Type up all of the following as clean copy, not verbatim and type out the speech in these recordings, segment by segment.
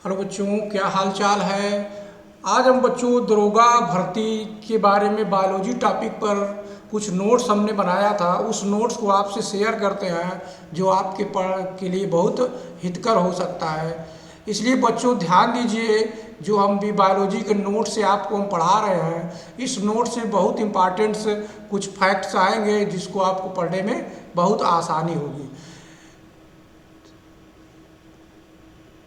Hello बच्चों, क्या हाल चाल है। आज हम बच्चों दरोगा भर्ती के बारे में बायोलॉजी टॉपिक पर कुछ नोट्स हमने बनाया था। उस नोट्स को आपसे शेयर करते हैं जो आपके पढ़ के लिए बहुत हितकर हो सकता है। इसलिए बच्चों ध्यान दीजिए, जो हम भी बायोलॉजी के नोट से आपको हम पढ़ा रहे हैं, इस नोट से बहुत इम्पॉर्टेंट कुछ फैक्ट्स आएंगे जिसको आपको पढ़ने में बहुत आसानी होगी।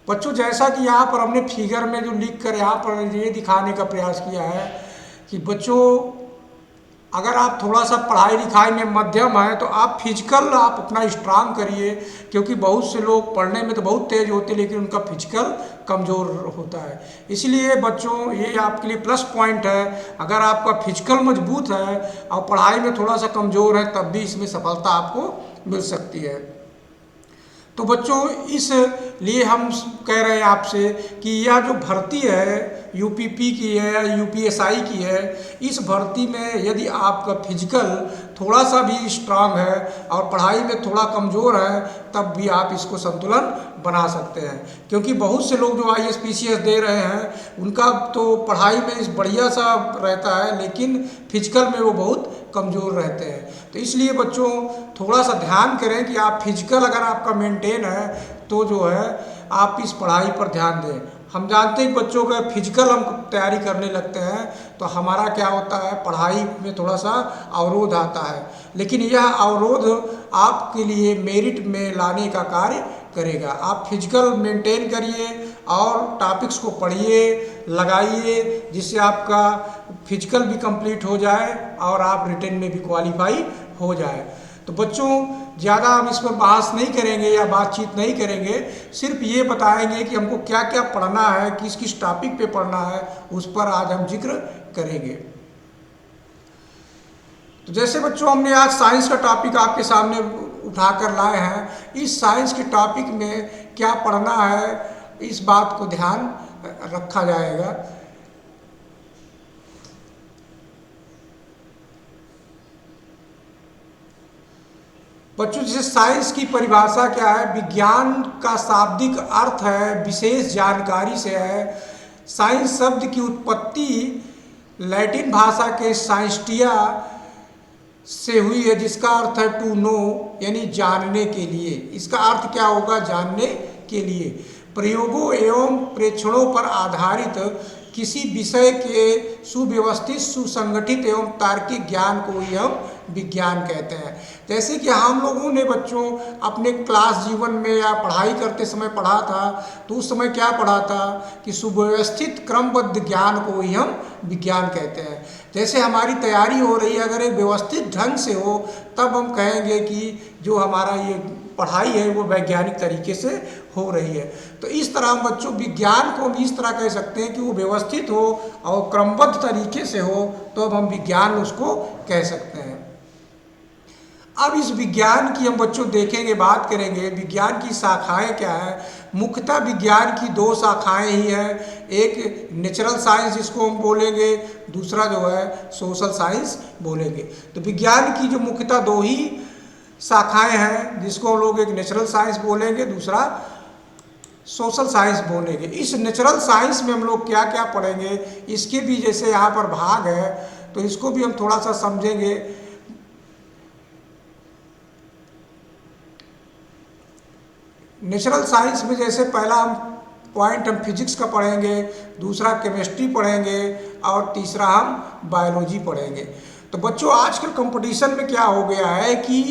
बच्चों जैसा कि यहाँ पर हमने फिगर में जो लिख कर यहाँ पर ये दिखाने का प्रयास किया है कि बच्चों अगर आप थोड़ा सा पढ़ाई लिखाई में मध्यम हैं तो आप फिजिकल आप अपना स्ट्रांग करिए, क्योंकि बहुत से लोग पढ़ने में तो बहुत तेज होते हैं लेकिन उनका फिजिकल कमज़ोर होता है। इसलिए बच्चों ये आपके लिए प्लस पॉइंट है। अगर आपका फिजिकल मजबूत है और पढ़ाई में थोड़ा सा कमज़ोर है तब भी इसमें सफलता आपको मिल सकती है। तो बच्चों इस लिए हम कह रहे हैं आपसे कि यह जो भर्ती है यूपीपी की है या यूपीएसआई की है, इस भर्ती में यदि आपका फिजिकल थोड़ा सा भी स्ट्रांग है और पढ़ाई में थोड़ा कमज़ोर है तब भी आप इसको संतुलन बना सकते हैं। क्योंकि बहुत से लोग जो आईएएस पीसीएस दे रहे हैं उनका तो पढ़ाई में इस बढ़िया सा रहता है लेकिन फिजिकल में वो बहुत कमज़ोर रहते हैं। तो इसलिए बच्चों थोड़ा सा ध्यान करें कि आप फिजिकल अगर आपका मेंटेन है तो जो है आप इस पढ़ाई पर ध्यान दें। हम जानते हैं कि बच्चों का फिजिकल हम तैयारी करने लगते हैं तो हमारा क्या होता है, पढ़ाई में थोड़ा सा अवरोध आता है, लेकिन यह अवरोध आपके लिए मेरिट में लाने का कार्य करेगा। आप फिजिकल मेंटेन करिए और टॉपिक्स को पढ़िए, लगाइए, जिससे आपका फिजिकल भी कंप्लीट हो जाए और आप रिटेन में भी क्वालिफाई हो जाए। तो बच्चों ज़्यादा हम इस पर बहस नहीं करेंगे या बातचीत नहीं करेंगे, सिर्फ ये बताएंगे कि हमको क्या क्या पढ़ना है, किस किस टॉपिक पे पढ़ना है, उस पर आज हम जिक्र करेंगे। तो जैसे बच्चों हमने आज साइंस का टॉपिक आपके सामने उठाकर लाए हैं, इस साइंस के टॉपिक में क्या पढ़ना है इस बात को ध्यान रखा जाएगा। बच्चों जैसे साइंस की परिभाषा क्या है, विज्ञान का शाब्दिक अर्थ है विशेष जानकारी से है। साइंस शब्द की उत्पत्ति लैटिन भाषा के साइंस्टिया से हुई है, जिसका अर्थ है टू नो, यानी जानने के लिए। इसका अर्थ क्या होगा, जानने के लिए। प्रयोगों एवं प्रेक्षणों पर आधारित किसी विषय के सुव्यवस्थित सुसंगठित एवं तार्किक ज्ञान को ही हम विज्ञान कहते हैं। जैसे कि हम लोगों ने बच्चों अपने क्लास जीवन में या पढ़ाई करते समय पढ़ा था, तो उस समय क्या पढ़ा था कि सुव्यवस्थित क्रमबद्ध ज्ञान को ही हम विज्ञान कहते हैं। जैसे हमारी तैयारी हो रही है, अगर एक व्यवस्थित ढंग से हो तब हम कहेंगे कि जो हमारा ये पढ़ाई है वो वैज्ञानिक तरीके से हो रही है। तो इस तरह हम बच्चों विज्ञान को भी इस तरह कह सकते हैं कि वो व्यवस्थित हो और क्रमबद्ध तरीके से हो, तो अब हम विज्ञान उसको कह सकते हैं। अब इस विज्ञान की हम बच्चों देखेंगे, बात करेंगे विज्ञान की शाखाएं क्या है। मुख्यतः विज्ञान की दो शाखाएं ही हैं, एक नेचुरल साइंस जिसको हम बोलेंगे, दूसरा जो है सोशल साइंस बोलेंगे। तो विज्ञान की जो मुख्यतः दो ही शाखाएं हैं, जिसको हम लोग एक नेचुरल साइंस बोलेंगे, दूसरा सोशल साइंस बोलेंगे। इस नेचुरल साइंस में हम लोग क्या क्या पढ़ेंगे, इसके भी जैसे यहाँ पर भाग है तो इसको भी हम थोड़ा सा समझेंगे। नेचुरल साइंस में जैसे पहला हम पॉइंट हम फिजिक्स का पढ़ेंगे, दूसरा केमिस्ट्री पढ़ेंगे और तीसरा हम बायोलॉजी पढ़ेंगे। तो बच्चों आजकल कंपटीशन में क्या हो गया है कि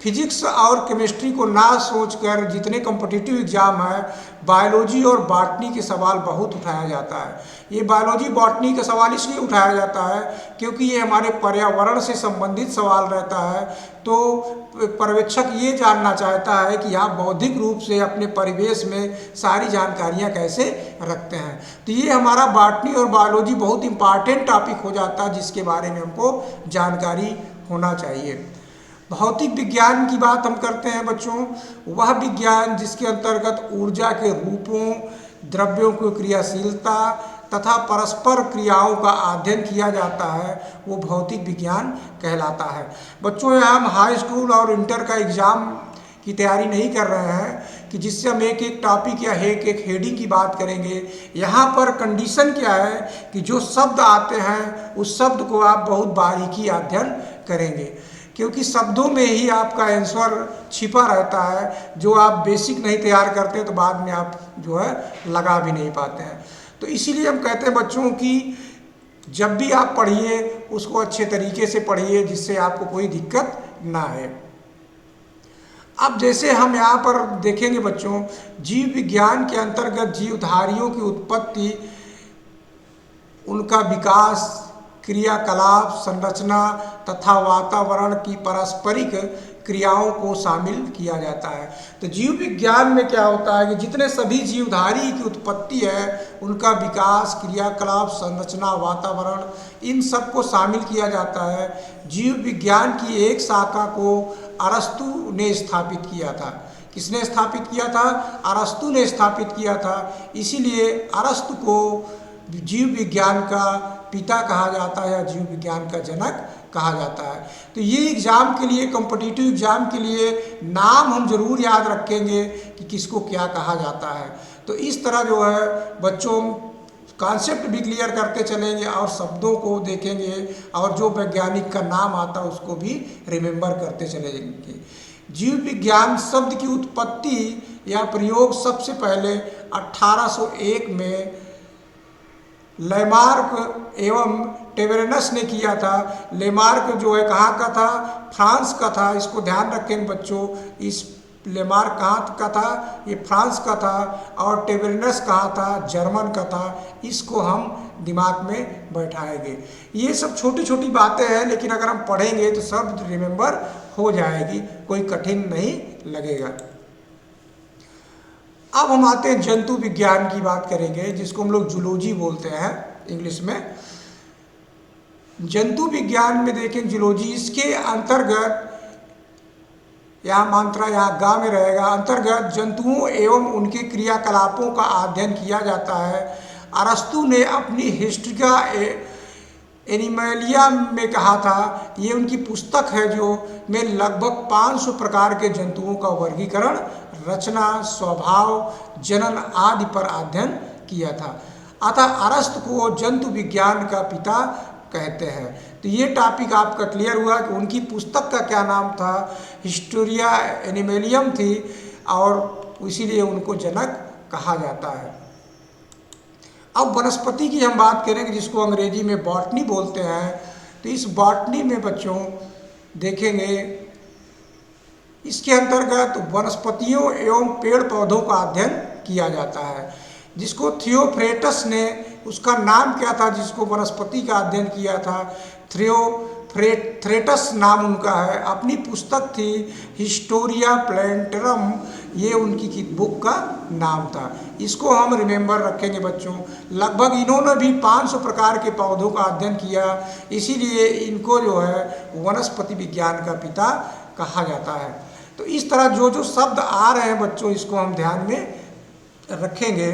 फिजिक्स और केमिस्ट्री को ना सोचकर जितने कॉम्पिटिटिव एग्जाम है, बायोलॉजी और बॉटनी के सवाल बहुत उठाया जाता है। ये बायोलॉजी बॉटनी का सवाल इसलिए उठाया जाता है क्योंकि ये हमारे पर्यावरण से संबंधित सवाल रहता है। तो पर्यवेक्षक ये जानना चाहता है कि आप बौद्धिक रूप से अपने परिवेश में सारी जानकारियाँ कैसे रखते हैं। तो ये हमारा बॉटनी और बायोलॉजी बहुत इंपॉर्टेंट टॉपिक हो जाता है, जिसके बारे में हमको जानकारी होना चाहिए। भौतिक विज्ञान की बात हम करते हैं बच्चों, वह विज्ञान जिसके अंतर्गत ऊर्जा के रूपों, द्रव्यों की क्रियाशीलता तथा परस्पर क्रियाओं का अध्ययन किया जाता है, वो भौतिक विज्ञान कहलाता है। बच्चों यहाँ हम हाई स्कूल और इंटर का एग्ज़ाम की तैयारी नहीं कर रहे हैं, कि जिससे हम एक एक टॉपिक या एक एक हेडिंग की बात करेंगे। यहाँ पर कंडीशन क्या है कि जो शब्द आते हैं उस शब्द को आप बहुत बारीकी अध्ययन करेंगे, क्योंकि शब्दों में ही आपका आंसर छिपा रहता है। जो आप बेसिक नहीं तैयार करते तो बाद में आप जो है लगा भी नहीं पाते हैं। तो इसीलिए हम कहते हैं बच्चों की जब भी आप पढ़िए उसको अच्छे तरीके से पढ़िए, जिससे आपको कोई दिक्कत ना आए। अब जैसे हम यहाँ पर देखेंगे बच्चों, जीव विज्ञान के अंतर्गत जीवधारियों की उत्पत्ति, उनका विकास, क्रियाकलाप, संरचना तथा वातावरण की पारस्परिक क्रियाओं को शामिल किया जाता है। तो जीव विज्ञान में क्या होता है कि जितने सभी जीवधारी की उत्पत्ति है, उनका विकास, क्रियाकलाप, संरचना, वातावरण, इन सब को शामिल किया जाता है। जीव विज्ञान की एक शाखा को अरस्तु ने स्थापित किया था। किसने स्थापित किया था? अरस्तु ने स्थापित किया था। इसीलिए अरस्तु को जीव विज्ञान का पिता कहा जाता है या जीव विज्ञान का जनक कहा जाता है। तो ये एग्ज़ाम के लिए, कॉम्पिटिटिव एग्ज़ाम के लिए नाम हम जरूर याद रखेंगे कि किसको क्या कहा जाता है। तो इस तरह जो है बच्चों कॉन्सेप्ट भी क्लियर करते चलेंगे और शब्दों को देखेंगे और जो वैज्ञानिक का नाम आता है उसको भी रिमेंबर करते चलेंगे। जीव विज्ञान शब्द की उत्पत्ति या प्रयोग सबसे पहले 1801 में लेमार्क एवं टेबरेनस ने किया था। लेमार्क जो है कहाँ का था? फ्रांस का था। इसको ध्यान रखें बच्चों, इस लेमार्क कहाँ का था? ये फ्रांस का था। और टेबरेनस कहाँ था? जर्मन का था। इसको हम दिमाग में बैठाएंगे। ये सब छोटी छोटी बातें हैं, लेकिन अगर हम पढ़ेंगे तो सब रिमेंबर हो जाएगी, कोई कठिन नहीं लगेगा। अब हम आते हैं जंतु विज्ञान की बात करेंगे, जिसको हम लोग जूलॉजी बोलते हैं इंग्लिश में। जंतु विज्ञान में देखें जूलॉजी, इसके अंतर्गत, यहाँ मात्रा यहाँ गा में रहेगा, अंतर्गत जंतुओं एवं उनके क्रियाकलापों का अध्ययन किया जाता है। अरस्तु ने अपनी हिस्ट्रिया एनिमलिया में कहा था, ये उनकी पुस्तक है जो में लगभग 500 प्रकार के जंतुओं का वर्गीकरण, रचना, स्वभाव, जनन आदि पर अध्ययन किया था। अतः अरस्तु को जंतु विज्ञान का पिता कहते हैं। तो ये टॉपिक आपका क्लियर हुआ कि उनकी पुस्तक का क्या नाम था? हिस्टोरिया एनिमलियम थी, और इसीलिए उनको जनक कहा जाता है। अब वनस्पति की हम बात करेंगे, जिसको अंग्रेजी में बॉटनी बोलते हैं। तो इस बॉटनी में बच्चों देखेंगे, इसके अंतर्गत वनस्पतियों एवं पेड़ पौधों का अध्ययन किया जाता है, जिसको थियोफ्रेटस ने, उसका नाम क्या था जिसको वनस्पति का अध्ययन किया था? थियोफ्रेटस नाम उनका है। अपनी पुस्तक थी हिस्टोरिया प्लांटरम, ये उनकी बुक का नाम था। इसको हम रिमेंबर रखेंगे बच्चों। लगभग इन्होंने भी 500 प्रकार के पौधों का अध्ययन किया, इसीलिए इनको जो है वनस्पति विज्ञान का पिता कहा जाता है। तो इस तरह जो जो शब्द आ रहे हैं बच्चों, इसको हम ध्यान में रखेंगे।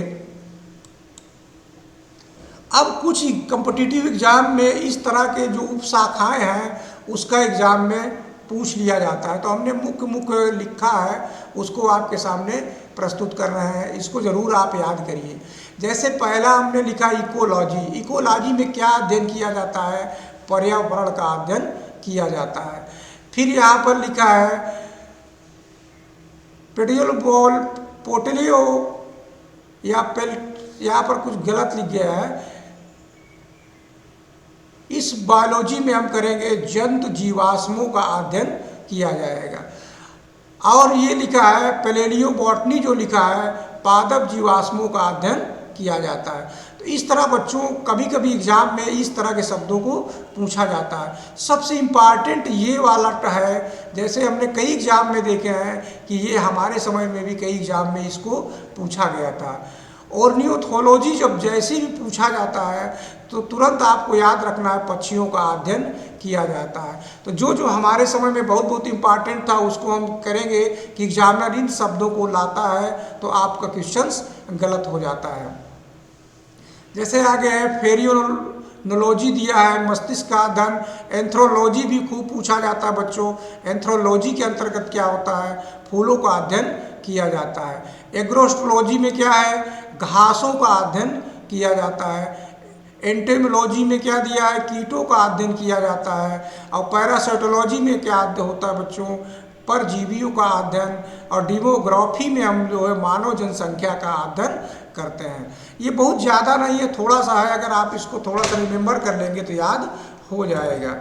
अब कुछ कॉम्पिटिटिव एग्जाम में इस तरह के जो उपशाखाएं हैं उसका एग्जाम में पूछ लिया जाता है। तो हमने मुख्य लिखा है, उसको आपके सामने प्रस्तुत कर रहे हैं। इसको जरूर आप याद करिए। जैसे पहला हमने लिखा इकोलॉजी। इकोलॉजी में क्या अध्ययन किया जाता है? पर्यावरण का अध्ययन किया जाता है। फिर यहाँ पर लिखा है पोटेलियो या यहाँ पर कुछ गलत लिख गया है। इस बायोलॉजी में हम करेंगे जंतु जीवाश्मों का अध्ययन किया जाएगा। और ये लिखा है पैलेलियो बॉटनी, जो लिखा है पादप जीवाश्मों का अध्ययन किया जाता है। तो इस तरह बच्चों कभी कभी एग्जाम में इस तरह के शब्दों को पूछा जाता है। सबसे इम्पॉर्टेंट ये वाला है, जैसे हमने कई एग्जाम में देखे हैं कि ये हमारे समय में भी कई एग्जाम में इसको पूछा गया था। ऑर्नियोथोलॉजी जब जैसे भी पूछा जाता है तो तुरंत आपको याद रखना है पक्षियों का अध्ययन किया जाता है। तो जो जो हमारे समय में बहुत इम्पॉर्टेंट था उसको हम करेंगे कि एग्जामिनर इन शब्दों को लाता है तो आपका क्वेश्चंस गलत हो जाता है। जैसे आगे है फेरियोनोलॉजी दिया है, मस्तिष्क का अध्ययन। एंथ्रोलॉजी भी खूब पूछा जाता है बच्चों। एंथ्रोलॉजी के अंतर्गत क्या होता है? फूलों का अध्ययन किया जाता है। एग्रोस्ट्रोलॉजी में क्या है, घासों का अध्ययन किया जाता है। एंटेमोलॉजी में क्या दिया है, कीटों का अध्ययन किया जाता है। और पैरासाइटोलॉजी में क्या होता है बच्चों, परजीवियों का अध्ययन। और डेमोग्राफी में हम जो है मानव जनसंख्या का अध्ययन करते हैं। ये बहुत ज़्यादा नहीं है, थोड़ा सा है, अगर आप इसको थोड़ा सा रिमेंबर कर लेंगे तो याद हो जाएगा।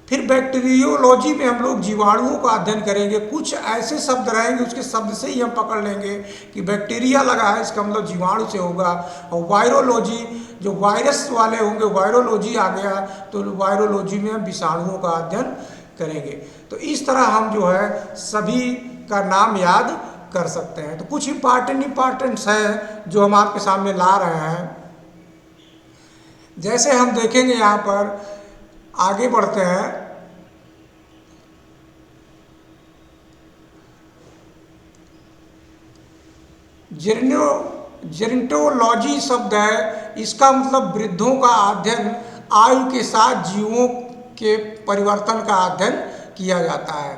फिर बैक्टीरियोलॉजी में हम लोग जीवाणुओं का अध्ययन करेंगे। कुछ ऐसे शब्द रहेंगे, उसके शब्द से ही हम पकड़ लेंगे कि बैक्टीरिया लगा है, इसका मतलब जीवाणु से होगा। और वायरोलॉजी, जो वायरस वाले होंगे, वायरोलॉजी आ गया, तो वायरोलॉजी में हम विषाणुओं का अध्ययन करेंगे। तो इस तरह हम जो है सभी का नाम याद कर सकते हैं। तो कुछ इम्पॉर्टेंट्स हैं जो हम आपके सामने ला रहे हैं। जैसे हम देखेंगे, यहाँ पर आगे बढ़ते हैं। जेरोंटोलॉजी शब्द है, इसका मतलब वृद्धों का अध्ययन, आयु के साथ जीवों के परिवर्तन का अध्ययन किया जाता है।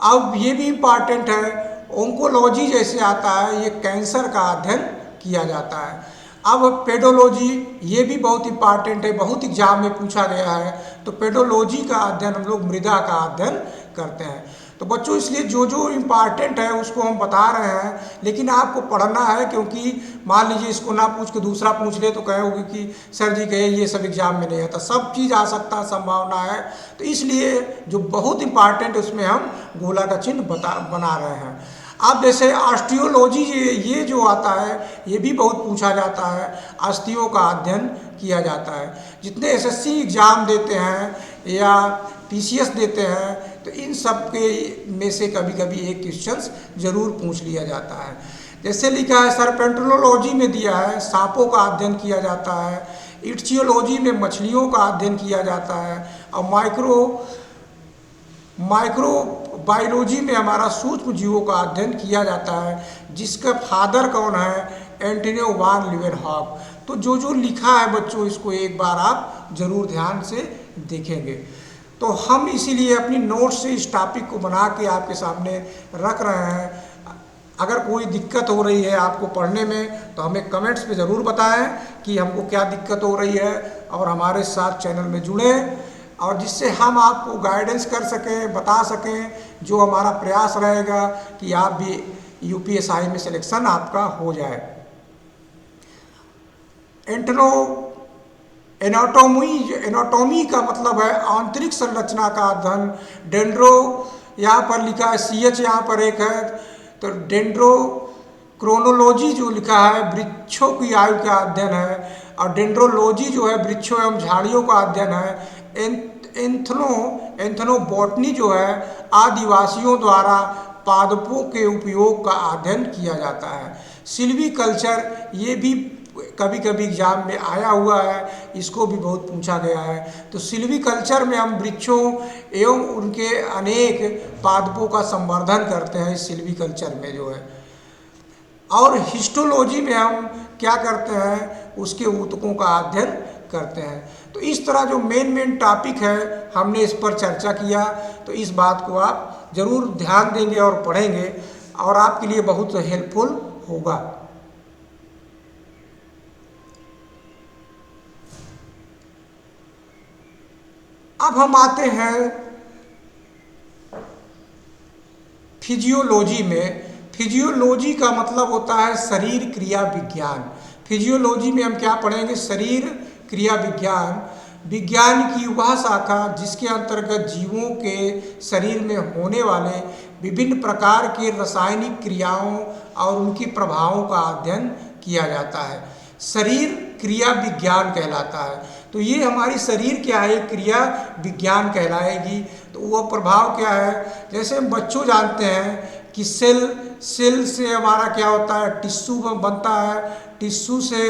अब ये भी इम्पॉर्टेंट है, ओंकोलॉजी जैसे आता है, ये कैंसर का अध्ययन किया जाता है। अब पेडोलॉजी, ये भी बहुत इम्पॉर्टेंट है, बहुत एग्जाम में पूछा गया है। तो पेडोलॉजी का अध्ययन हम लोग मृदा का अध्ययन करते हैं। तो बच्चों, इसलिए जो जो इम्पॉर्टेंट है उसको हम बता रहे हैं, लेकिन आपको पढ़ना है, क्योंकि मान लीजिए इसको ना पूछ के दूसरा पूछ ले तो कहोगे कि सर जी कहे ये सब एग्जाम में नहीं आता। सब चीज़ आ सकता है, संभावना है। तो इसलिए जो बहुत इम्पॉर्टेंट है उसमें हम गोला का चिन्ह बना रहे हैं। अब जैसे ऑस्टियोलॉजी, ये जो आता है, ये भी बहुत पूछा जाता है। अस्थियों का अध्ययन किया जाता है। जितने एसएससी एग्ज़ाम देते हैं या पीसीएस देते हैं, तो इन सब के में से कभी कभी एक क्वेश्चंस जरूर पूछ लिया जाता है। जैसे लिखा है, सर्पेंटोलॉजी में दिया है, सांपों का अध्ययन किया जाता है। इच्टियोलॉजी में मछलियों का अध्ययन किया जाता है। और माइक्रोबायोलॉजी में हमारा सूक्ष्म जीवों का अध्ययन किया जाता है, जिसका फादर कौन है, एंटोनियो वान लीवेनहॉक। तो जो जो लिखा है बच्चों, इसको एक बार आप जरूर ध्यान से देखेंगे। तो हम इसीलिए अपनी नोट्स से इस टॉपिक को बना के आपके सामने रख रहे हैं। अगर कोई दिक्कत हो रही है आपको पढ़ने में, तो हमें कमेंट्स पे ज़रूर बताएं कि हमको क्या दिक्कत हो रही है, और हमारे साथ चैनल में जुड़ें, और जिससे हम आपको गाइडेंस कर सकें, बता सकें। जो हमारा प्रयास रहेगा कि आप भी यूपीएसआई में सिलेक्शन आपका हो जाए। एनाटॉमी का मतलब है आंतरिक संरचना का अध्ययन। डेंड्रो, यहाँ पर लिखा है CH, यहाँ पर एक है, तो डेंड्रो क्रोनोलॉजी जो लिखा है, वृक्षों की आयु का अध्ययन है। और डेंड्रोलॉजी जो है वृक्षों एवं झाड़ियों का अध्ययन है। एंथ्रोबॉटनी जो है आदिवासियों द्वारा पादपों के उपयोग का अध्ययन किया जाता है। सिल्वीकल्चर, ये भी कभी कभी एग्जाम में आया हुआ है, इसको भी बहुत पूछा गया है। तो सिल्वीकल्चर में हम वृक्षों एवं उनके अनेक पादपों का संवर्धन करते हैं, इस सिल्वीकल्चर में जो है। और हिस्टोलॉजी में हम क्या करते हैं, उसके ऊतकों का अध्ययन करते हैं। तो इस तरह जो मेन टॉपिक है, हमने इस पर चर्चा किया। तो इस बात को आप ज़रूर ध्यान देंगे और पढ़ेंगे, और आपके लिए बहुत हेल्पफुल होगा। अब हम आते हैं फिजियोलॉजी में। फिजियोलॉजी का मतलब होता है शरीर क्रिया विज्ञान। फिजियोलॉजी में हम क्या पढ़ेंगे, शरीर क्रिया विज्ञान। विज्ञान की वह शाखा जिसके अंतर्गत जीवों के शरीर में होने वाले विभिन्न प्रकार के रासायनिक क्रियाओं और उनकी प्रभावों का अध्ययन किया जाता है, शरीर क्रिया विज्ञान कहलाता है। तो ये हमारी शरीर क्या है, क्रिया विज्ञान कहलाएगी। तो वो प्रभाव क्या है, जैसे हम बच्चों जानते हैं कि सेल से हमारा क्या होता है, टिश्यू बनता है। टिश्यू से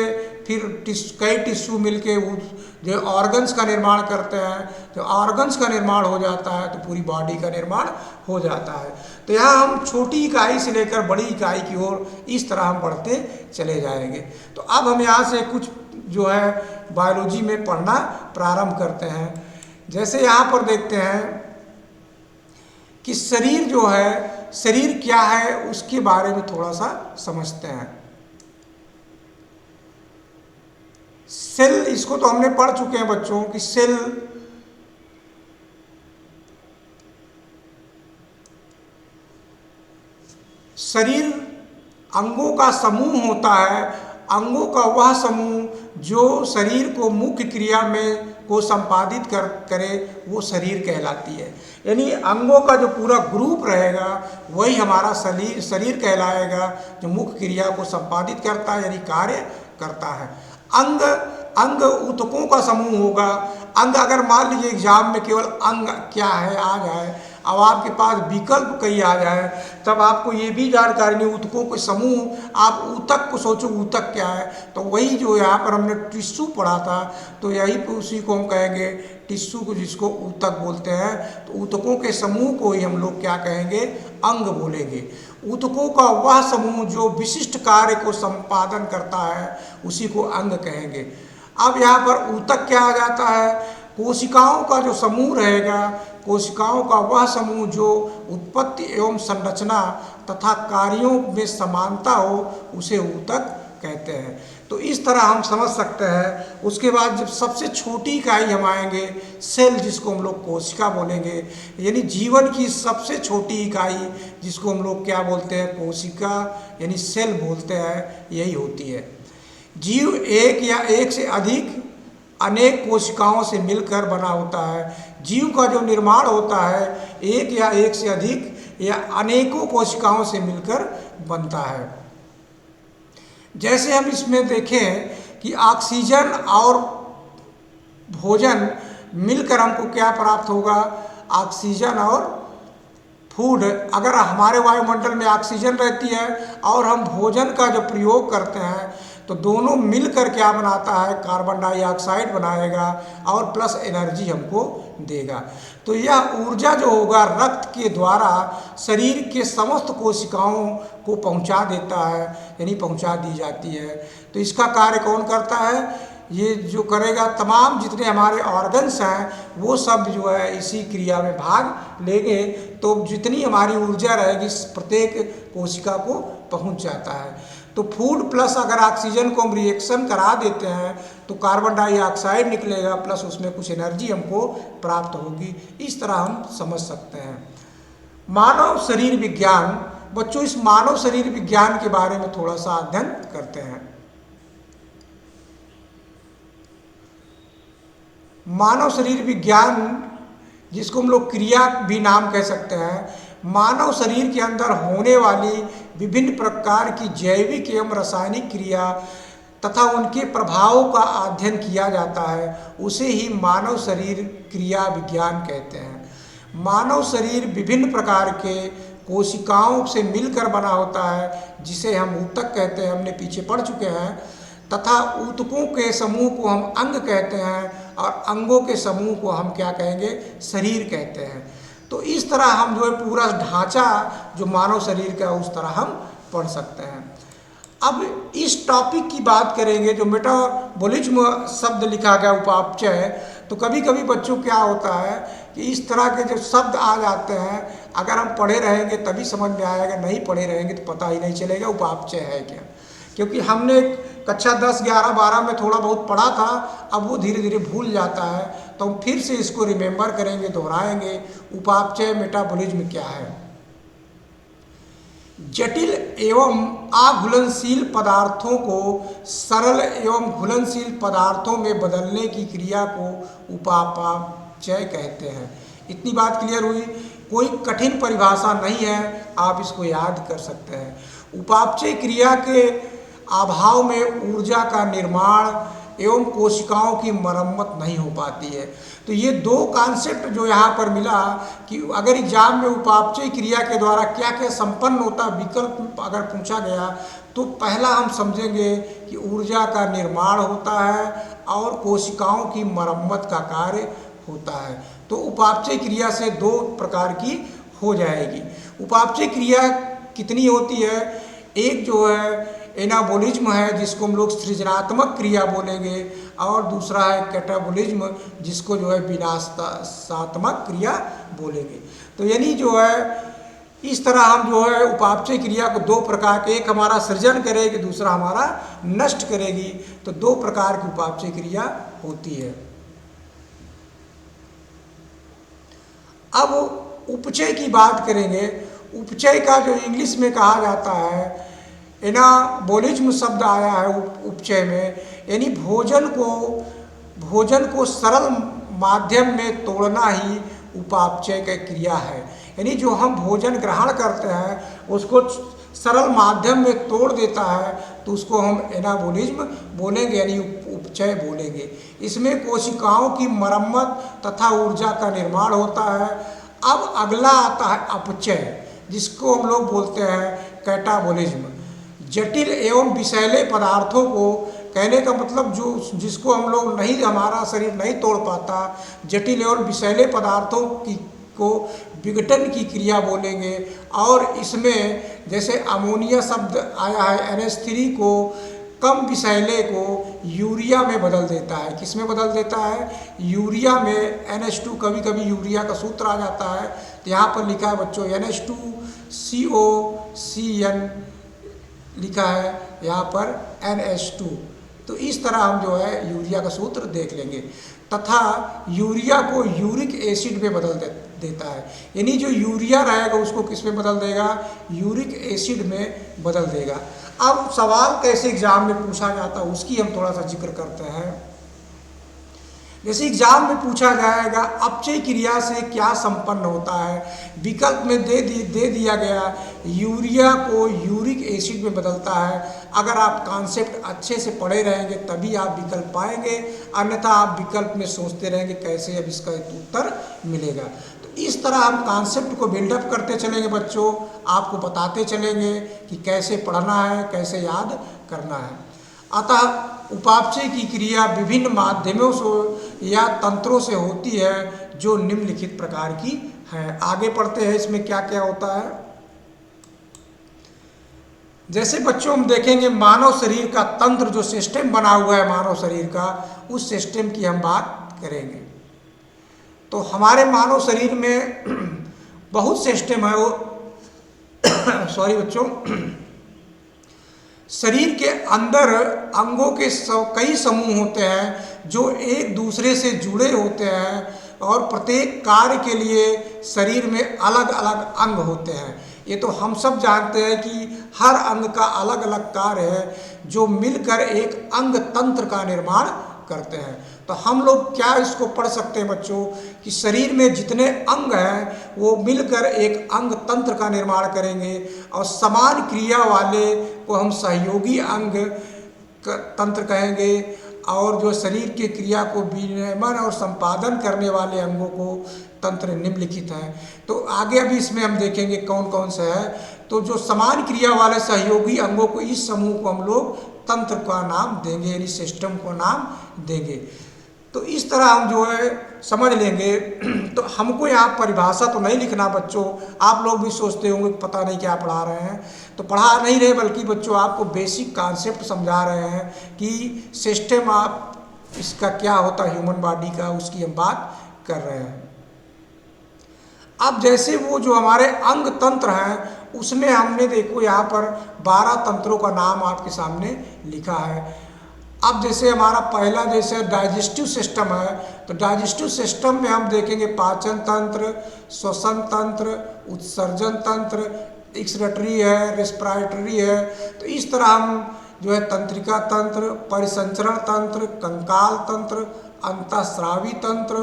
फिर कई टिश्यू मिलके जो ऑर्गन्स का निर्माण करते हैं। जो ऑर्गन्स का निर्माण हो जाता है तो पूरी बॉडी का निर्माण हो जाता है। तो यहाँ हम छोटी इकाई से लेकर बड़ी इकाई की ओर इस तरह हम बढ़ते चले जाएंगे। तो अब हम यहाँ से कुछ जो है बायोलॉजी में पढ़ना प्रारंभ करते हैं। जैसे यहाँ पर देखते हैं कि शरीर जो है शरीर क्या है उसके बारे में थोड़ा सा समझते हैं। सेल, इसको तो हमने पढ़ चुके हैं बच्चों कि सेल शरीर अंगों का समूह होता है। अंगों का वह समूह जो शरीर को मुख्य क्रिया में को संपादित करे वो शरीर कहलाती है। यानी अंगों का जो पूरा ग्रुप रहेगा वही हमारा शरीर कहलाएगा, जो मुख्य क्रिया को संपादित करता है यानी कार्य करता है। अंग ऊतकों का समूह होगा। अंग, अगर मान लीजिए एग्जाम में केवल अंग क्या है आ जाए, अब आपके पास विकल्प कई आ जाए, तब आपको ये भी जानकारी नहीं, ऊतकों के समूह, आप ऊतक को सोचो ऊतक क्या है, तो वही जो यहाँ पर हमने टिश्यू पढ़ा था, तो यही उसी को हम कहेंगे टिश्यू को, जिसको ऊतक बोलते हैं। तो ऊतकों के समूह को ही हम लोग क्या कहेंगे, अंग बोलेंगे। ऊतकों का वह समूह जो विशिष्ट कार्य को संपादन करता है उसी को अंग कहेंगे। अब यहाँ पर ऊतक क्या आ जाता है, कोशिकाओं का जो समूह रहेगा, कोशिकाओं का वह समूह जो उत्पत्ति एवं संरचना तथा कार्यों में समानता हो उसे ऊतक कहते हैं। तो इस तरह हम समझ सकते हैं। उसके बाद जब सबसे छोटी इकाई हम आएंगे सेल, जिसको हम लोग कोशिका बोलेंगे, यानी जीवन की सबसे छोटी इकाई जिसको हम लोग क्या बोलते हैं, कोशिका यानी सेल बोलते हैं, यही होती है। जीव एक या एक से अधिक अनेक कोशिकाओं से मिलकर बना होता है। जीव का जो निर्माण होता है एक या एक से अधिक या अनेकों कोशिकाओं से मिलकर बनता है। जैसे हम इसमें देखें कि ऑक्सीजन और भोजन मिलकर हमको क्या प्राप्त होगा, ऑक्सीजन और फूड। अगर हमारे वायुमंडल में ऑक्सीजन रहती है और हम भोजन का जो प्रयोग करते हैं तो दोनों मिलकर क्या बनाता है, कार्बन डाइऑक्साइड बनाएगा और प्लस एनर्जी हमको देगा। तो यह ऊर्जा जो होगा रक्त के द्वारा शरीर के समस्त कोशिकाओं को पहुंचा देता है, यानी पहुंचा दी जाती है। तो इसका कार्य कौन करता है, ये जो करेगा, तमाम जितने हमारे ऑर्गन्स हैं वो सब जो है इसी क्रिया में भाग लेंगे। तो जितनी हमारी ऊर्जा रहेगी प्रत्येक कोशिका को पहुंच जाता है। तो फूड प्लस अगर ऑक्सीजन को हम रिएक्शन करा देते हैं तो कार्बन डाइऑक्साइड निकलेगा, प्लस उसमें कुछ एनर्जी हमको प्राप्त होगी। इस तरह हम समझ सकते हैं। मानव शरीर विज्ञान, बच्चों इस मानव शरीर विज्ञान के बारे में थोड़ा सा अध्ययन करते हैं। मानव शरीर विज्ञान, जिसको हम लोग क्रिया भी नाम कह सकते हैं, मानव शरीर के अंदर होने वाली विभिन्न प्रकार की जैविक एवं रासायनिक क्रिया तथा उनके प्रभावों का अध्ययन किया जाता है, उसे ही मानव शरीर क्रिया विज्ञान कहते हैं। मानव शरीर विभिन्न प्रकार के कोशिकाओं से मिलकर बना होता है, जिसे हम ऊतक कहते हैं, हमने पीछे पढ़ चुके हैं, तथा ऊतकों के समूह को हम अंग कहते हैं और अंगों के समूह को हम क्या कहेंगे, शरीर कहते हैं। तो इस तरह हम जो है पूरा ढांचा जो मानव शरीर का उस तरह हम पढ़ सकते हैं। अब इस टॉपिक की बात करेंगे, जो मेटाबॉलिज्म शब्द लिखा गया उपापचय। तो कभी कभी बच्चों क्या होता है कि इस तरह के जो शब्द आ जाते हैं, अगर हम पढ़े रहेंगे तभी समझ में आएगा, नहीं पढ़े रहेंगे तो पता ही नहीं चलेगा उपापचय है क्या। क्योंकि हमने कक्षा 10, 11, 12 में थोड़ा बहुत पढ़ा था, अब वो धीरे धीरे भूल जाता है, तो हम फिर से इसको रिमेंबर करेंगे, दोहराएंगे। उपापचय मेटाबॉलिज्म क्या है। जटिल एवं अघुलनशील पदार्थों को सरल एवं घुलनशील पदार्थों में बदलने की क्रिया को उपापचय कहते हैं। इतनी बात क्लियर हुई, कोई कठिन परिभाषा नहीं है, आप इसको याद कर सकते हैं। उपापचय क्रिया के अभाव में ऊर्जा का निर्माण एवं कोशिकाओं की मरम्मत नहीं हो पाती है। तो ये दो कॉन्सेप्ट जो यहाँ पर मिला कि अगर एग्जाम में उपापचय क्रिया के द्वारा क्या क्या संपन्न होता, विकल्प अगर पूछा गया तो पहला हम समझेंगे कि ऊर्जा का निर्माण होता है और कोशिकाओं की मरम्मत का कार्य होता है। तो उपापचय क्रिया से दो प्रकार की हो जाएगी। उपापचय क्रिया कितनी होती है, एक जो है एनाबॉलिज्म है जिसको हम लोग सृजनात्मक क्रिया बोलेंगे, और दूसरा है कैटाबॉलिज्म जिसको जो है विनाशात्मक क्रिया बोलेंगे। तो यानी जो है इस तरह हम जो है उपापचय क्रिया को दो प्रकार के, एक हमारा सृजन करेगी, दूसरा हमारा नष्ट करेगी। तो दो प्रकार की उपापचय क्रिया होती है। अब उपचय की बात करेंगे। उपचय का जो इंग्लिश में कहा जाता है, एनाबोलिज्म शब्द आया है उपचय में, यानी भोजन को सरल माध्यम में तोड़ना ही उपापचय की क्रिया है। यानी जो हम भोजन ग्रहण करते हैं उसको सरल माध्यम में तोड़ देता है तो उसको हम एनाबोलिज्म बोलेंगे, यानी उपचय बोलेंगे। इसमें कोशिकाओं की मरम्मत तथा ऊर्जा का निर्माण होता है। अब अगला आता है अपचय, जिसको हम लोग बोलते हैं कैटाबोलिज्म। जटिल एवं विषैले पदार्थों को, कहने का मतलब जिसको हम लोग नहीं, हमारा शरीर नहीं तोड़ पाता, जटिल एवं विषैले पदार्थों को विघटन की क्रिया बोलेंगे। और इसमें जैसे अमोनिया शब्द आया है, NH3 को कम विषैले को यूरिया में बदल देता है। किस में बदल देता है? यूरिया में। NH2, कभी कभी यूरिया का सूत्र आ जाता है, तो यहाँ पर लिखा है बच्चों NH2COCN लिखा है यहाँ पर NH2। तो इस तरह हम जो है यूरिया का सूत्र देख लेंगे। तथा यूरिया को यूरिक एसिड में बदल देता है, यानी जो यूरिया रहेगा उसको किस में बदल देगा? यूरिक एसिड में बदल देगा। अब सवाल कैसे एग्जाम में पूछा जाता है उसकी हम थोड़ा सा जिक्र करते हैं। जैसे एग्जाम में पूछा जाएगा अपचय क्रिया से क्या संपन्न होता है, विकल्प में दे दिया गया यूरिया को यूरिक एसिड में बदलता है। अगर आप कॉन्सेप्ट अच्छे से पढ़े रहेंगे तभी आप विकल्प पाएंगे, अन्यथा आप विकल्प में सोचते रहेंगे कैसे अब इसका उत्तर मिलेगा। तो इस तरह हम कॉन्सेप्ट को बिल्डअप करते चलेंगे बच्चों, आपको बताते चलेंगे कि कैसे पढ़ना है, कैसे याद करना है। अतः उपापचय की क्रिया विभिन्न माध्यमों से या तंत्रों से होती है जो निम्नलिखित प्रकार की है। आगे पढ़ते हैं इसमें क्या क्या होता है। जैसे बच्चों हम देखेंगे मानव शरीर का तंत्र, जो सिस्टम बना हुआ है मानव शरीर का, उस सिस्टम की हम बात करेंगे। तो हमारे मानव शरीर में बहुत सिस्टम है वो सॉरी बच्चों, शरीर के अंदर अंगों के कई समूह होते हैं जो एक दूसरे से जुड़े होते हैं, और प्रत्येक कार्य के लिए शरीर में अलग अलग अंग होते हैं। ये तो हम सब जानते हैं कि हर अंग का अलग अलग कार्य है जो मिलकर एक अंग तंत्र का निर्माण करते हैं। तो हम लोग क्या इसको पढ़ सकते हैं बच्चों कि शरीर में जितने अंग हैं वो मिलकर एक अंग तंत्र का निर्माण करेंगे, और समान क्रिया वाले को हम सहयोगी अंग तंत्र कहेंगे, और जो शरीर की क्रिया को विनियमन और संपादन करने वाले अंगों को तंत्र निम्नलिखित हैं। तो आगे अभी इसमें हम देखेंगे कौन कौन से है। तो जो समान क्रिया वाले सहयोगी अंगों को, इस समूह को हम लोग तंत्र का नाम देंगे, यानी सिस्टम को नाम देंगे। तो इस तरह हम जो है समझ लेंगे। तो हमको यहाँ परिभाषा तो नहीं लिखना बच्चों, आप लोग भी सोचते होंगे पता नहीं क्या पढ़ा रहे हैं। तो पढ़ा नहीं रहे, बल्कि बच्चों आपको बेसिक कॉन्सेप्ट समझा रहे हैं कि सिस्टम आप इसका क्या होता है, ह्यूमन बॉडी का, उसकी हम बात कर रहे हैं। अब जैसे वो जो हमारे अंग तंत्र हैं उसमें हमने देखो यहाँ पर 12 तंत्रों का नाम आपके सामने लिखा है। अब जैसे हमारा पहला जैसे डाइजेस्टिव सिस्टम है, तो डाइजेस्टिव सिस्टम में हम देखेंगे पाचन तंत्र, श्वसन तंत्र, उत्सर्जन तंत्र, एक्सक्रीटरी है, रेस्पिरेटरी है। तो इस तरह हम जो है तंत्रिका तंत्र, परिसंचरण तंत्र, कंकाल तंत्र, अंतःस्रावी तंत्र,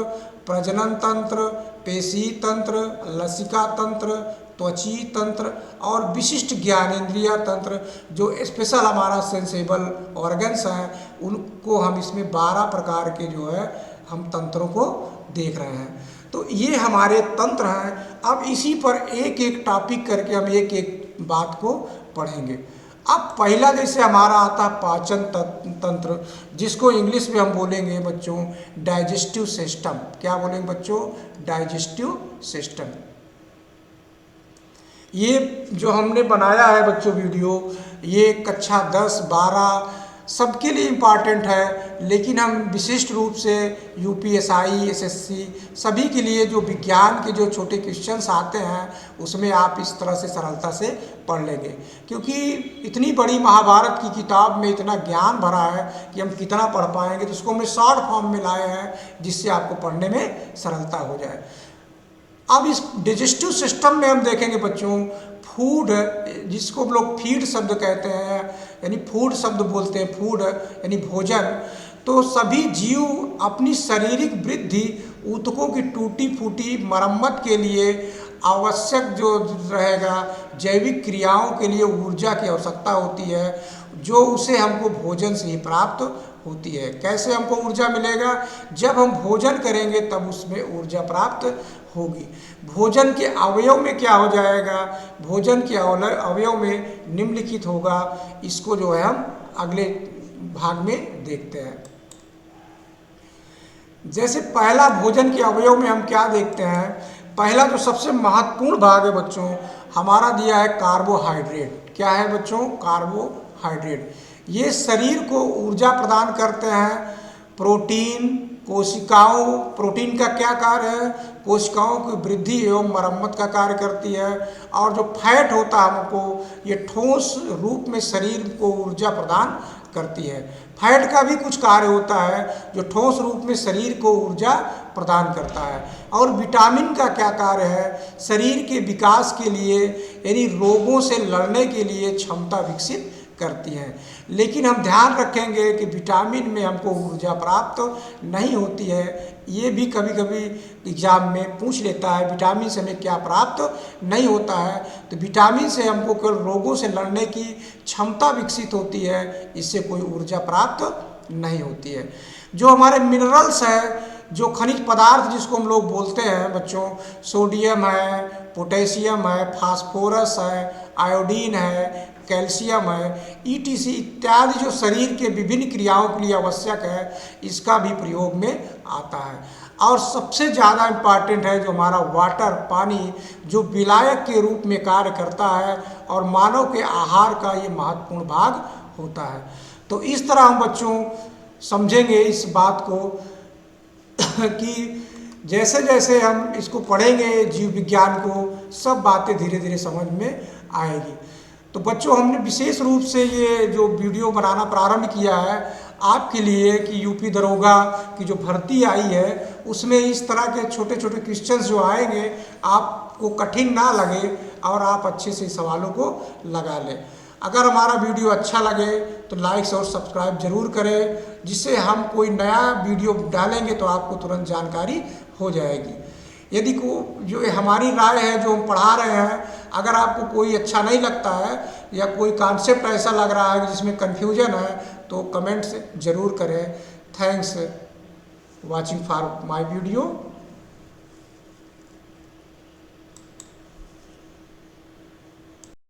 प्रजनन तंत्र, पेशी तंत्र, लसिका तंत्र, त्वची तंत्र और विशिष्ट ज्ञानेंद्रिय तंत्र, जो स्पेशल हमारा सेंसेबल ऑर्गन्स हैं, उनको हम इसमें 12 प्रकार के जो है हम तंत्रों को देख रहे हैं। तो ये हमारे तंत्र हैं। अब इसी पर एक एक टॉपिक करके हम एक एक बात को पढ़ेंगे। अब पहला जैसे हमारा आता है पाचन तंत्र, जिसको इंग्लिश में हम बोलेंगे बच्चों डाइजेस्टिव सिस्टम। क्या बोलेंगे बच्चों? Digestive system. ये जो हमने बनाया है बच्चों वीडियो, ये कक्षा 10, 12 सबके लिए इम्पॉर्टेंट है, लेकिन हम विशिष्ट रूप से यूपीएसआई, एसएससी सभी के लिए जो विज्ञान के जो छोटे क्वेश्चंस आते हैं उसमें आप इस तरह से सरलता से पढ़ लेंगे, क्योंकि इतनी बड़ी महाभारत की किताब में इतना ज्ञान भरा है कि हम कितना पढ़ पाएंगे। तो उसको हमने शॉर्ट फॉर्म में लाए हैं जिससे आपको पढ़ने में सरलता हो जाए। अब इस डिजेस्टिव सिस्टम में हम देखेंगे बच्चों, फूड जिसको हम लोग फीड शब्द कहते हैं, यानी फूड शब्द बोलते हैं, फूड यानी भोजन। तो सभी जीव अपनी शारीरिक वृद्धि, ऊतकों की टूटी फूटी मरम्मत के लिए आवश्यक जो रहेगा जैविक क्रियाओं के लिए ऊर्जा की आवश्यकता होती है, जो उसे हमको भोजन से ही प्राप्त होती है। कैसे हमको ऊर्जा मिलेगा? जब हम भोजन करेंगे तब उसमें ऊर्जा प्राप्त होगी। भोजन के अवयव में क्या हो जाएगा? भोजन के अवयव में निम्नलिखित होगा। इसको जो है हम अगले भाग में देखते हैं। जैसे पहला भोजन के अवयव में हम क्या देखते हैं? पहला जो सबसे महत्वपूर्ण भाग है बच्चों, हमारा दिया है कार्बोहाइड्रेट। क्या है बच्चों? कार्बोहाइड्रेट। ये शरीर को ऊर्जा प्रदान करते हैं। प्रोटीन, कोशिकाओं, प्रोटीन का क्या कार्य है? कोशिकाओं की वृद्धि एवं मरम्मत का कार्य करती है। और जो फैट होता है हमको, ये ठोस रूप में शरीर को ऊर्जा प्रदान करती है। फैट का भी कुछ कार्य होता है जो ठोस रूप में शरीर को ऊर्जा प्रदान करता है। और विटामिन का क्या कार्य है? शरीर के विकास के लिए, यानी रोगों से लड़ने के लिए क्षमता विकसित करती हैं। लेकिन हम ध्यान रखेंगे कि विटामिन में हमको ऊर्जा प्राप्त नहीं होती है। ये भी कभी कभी एग्जाम में पूछ लेता है, विटामिन से हमें क्या प्राप्त नहीं होता है? तो विटामिन से हमको केवल रोगों से लड़ने की क्षमता विकसित होती है, इससे कोई ऊर्जा प्राप्त नहीं होती है। जो हमारे मिनरल्स हैं, जो खनिज पदार्थ जिसको हम लोग बोलते हैं बच्चों, सोडियम है, पोटेशियम है, फास्फोरस है, आयोडीन है, कैल्शियम है, ईटीसी इत्यादि जो शरीर के विभिन्न क्रियाओं के लिए आवश्यक है, इसका भी प्रयोग में आता है। और सबसे ज़्यादा इम्पॉर्टेंट है जो हमारा वाटर, पानी, जो विलायक के रूप में कार्य करता है और मानव के आहार का ये महत्वपूर्ण भाग होता है। तो इस तरह हम बच्चों समझेंगे इस बात को कि जैसे जैसे हम इसको पढ़ेंगे जीव विज्ञान को, सब बातें धीरे धीरे समझ में आएगी। तो बच्चों हमने विशेष रूप से ये जो वीडियो बनाना प्रारंभ किया है आपके लिए कि यूपी दरोगा की जो भर्ती आई है उसमें इस तरह के छोटे छोटे क्वेश्चंस जो आएंगे आपको कठिन ना लगे और आप अच्छे से सवालों को लगा लें। अगर हमारा वीडियो अच्छा लगे तो लाइक और सब्सक्राइब जरूर करें, जिससे हम कोई नया वीडियो डालेंगे तो आपको तुरंत जानकारी हो जाएगी। यदि को जो हमारी राय है जो हम पढ़ा रहे हैं, अगर आपको कोई अच्छा नहीं लगता है या कोई कॉन्सेप्ट ऐसा लग रहा है जिसमें कन्फ्यूजन है तो कमेंट्स जरूर करें। Thanks watching for my video.